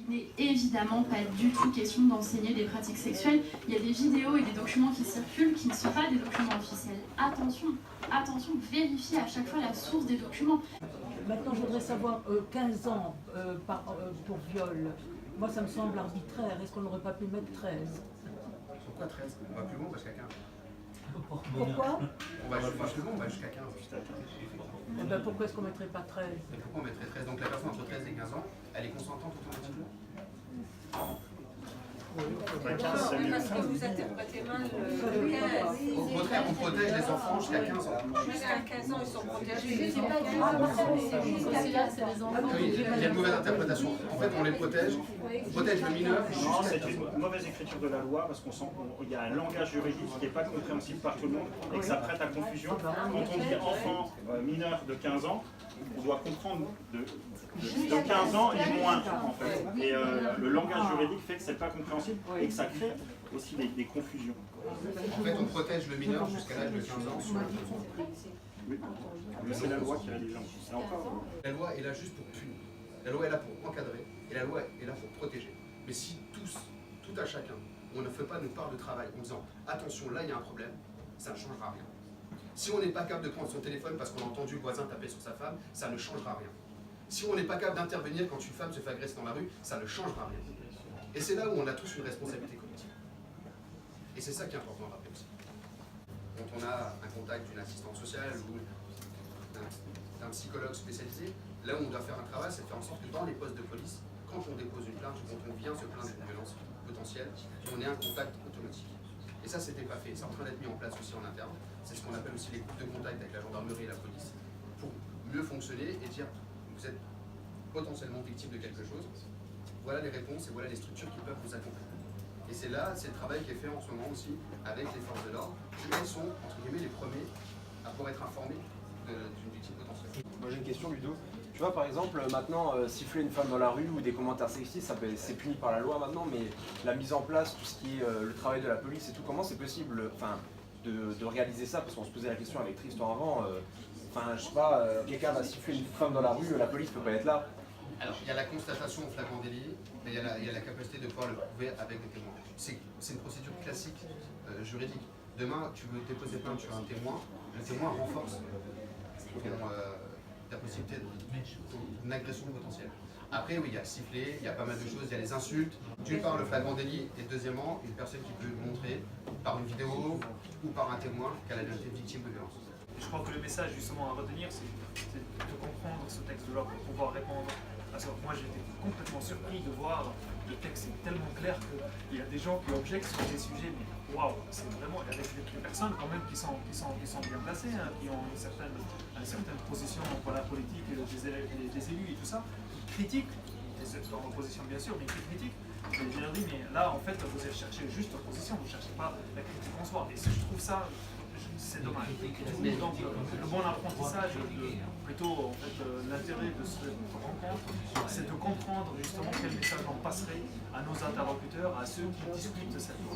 n'est évidemment pas du tout question d'enseigner des pratiques sexuelles. Il y a des vidéos et des documents qui circulent qui ne sont pas des documents officiels. Attention, attention, vérifiez à chaque fois la source des documents. Maintenant, je voudrais savoir, 15 ans pour viol, moi ça me semble arbitraire. Est-ce qu'on n'aurait pas pu mettre 13? Pourquoi 13? On va plus loin, on va jusqu'à 15. Pourquoi? On va plus loin, on va jusqu'à 15. Eh ben, pourquoi est-ce qu'on ne mettrait pas 13? Et pourquoi on mettrait 13? Donc la personne entre 13 et 15 ans, elle est consentante automatiquement? Parce que vous interprétez mal le 15. Au contraire, on protège les enfants jusqu'à 15 ans. Jusqu'à 15 ans, ils sont protégés. C'est pas c'est les enfants. Oui, il y a une mauvaise interprétation. En fait, on les protège. On protège le mineur Non, jusqu'à 15 c'est ans. une mauvaise écriture de la loi parce qu'il y a un langage juridique qui n'est pas compréhensible par tout le monde et que ça prête à confusion. Quand on dit enfant mineur de 15 ans, on doit comprendre de 15 ans et moins en fait. Et le langage juridique fait que c'est pas compréhensible et que ça crée aussi des confusions. En fait, on protège le mineur jusqu'à l'âge de 15 ans sur le Oui. Mais c'est la loi qui rédige. Et encore. La loi est là juste pour punir. La loi est là pour encadrer et la loi est là pour protéger. Mais si tout à chacun, on ne fait pas nos parts de travail en disant attention, là il y a un problème, ça ne changera rien. Si on n'est pas capable de prendre son téléphone parce qu'on a entendu le voisin taper sur sa femme, ça ne changera rien. Si on n'est pas capable d'intervenir quand une femme se fait agresser dans la rue, ça ne changera rien. Et c'est là où on a tous une responsabilité collective. Et c'est ça qui est important à rappeler aussi. Quand on a un contact d'une assistante sociale ou d'un psychologue spécialisé, là où on doit faire un travail, c'est de faire en sorte que dans les postes de police, quand on dépose une plainte, quand on vient se plaindre d'une violence potentielle, on ait un contact automatique. Et ça, c'était pas fait. C'est en train d'être mis en place aussi en interne. C'est ce qu'on appelle aussi les groupes de contact avec la gendarmerie et la police pour mieux fonctionner et dire vous êtes potentiellement victime de quelque chose. Voilà les réponses et voilà les structures qui peuvent vous accompagner. Et c'est là, c'est le travail qui est fait en ce moment aussi avec les forces de l'ordre. Elles sont, entre guillemets, les premiers à pouvoir être informés d'une victime potentielle. Moi j'ai une question, Ludo. Tu vois, par exemple, maintenant, siffler une femme dans la rue ou des commentaires sexistes, c'est puni par la loi maintenant, mais la mise en place, tout ce qui est le travail de la police et tout, comment c'est possible de réaliser ça? Parce qu'on se posait la question avec Tristan avant, je sais pas, quelqu'un va siffler une femme dans la rue, la police peut pas être là. Alors, il y a la constatation au flagrant délit, mais il y a la capacité de pouvoir le prouver avec des témoins. C'est une procédure classique juridique. Demain, tu veux déposer plainte sur un témoin, le témoin renforce ta possibilité d'une agression potentielle. Après, oui, il y a le sifflet, il y a pas mal de choses, il y a les insultes. D'une part, le flagrant délit, et deuxièmement, une personne qui peut montrer par une vidéo ou par un témoin qu'elle a été victime de violence. Je crois que le message justement à retenir, c'est de comprendre ce texte-là pour pouvoir répondre à ça. Moi, j'étais complètement surpris de voir le texte est tellement clair qu'il y a des gens qui objectent sur des sujets, mais waouh, c'est vraiment avec des personnes quand même qui sont bien placées, hein, qui ont une certaine position pour la politique, des élus et tout ça, qui critiquent, dans l'opposition bien sûr, mais qui critiquent. Et je leur dis, mais là en fait, vous allez chercher juste l'opposition, vous ne cherchez pas la critique en soi. Et je trouve ça, c'est dommage. Donc le bon apprentissage, plutôt en fait, l'intérêt de cette rencontre, c'est de comprendre justement quel message on passerait à nos interlocuteurs, à ceux qui discutent cette loi.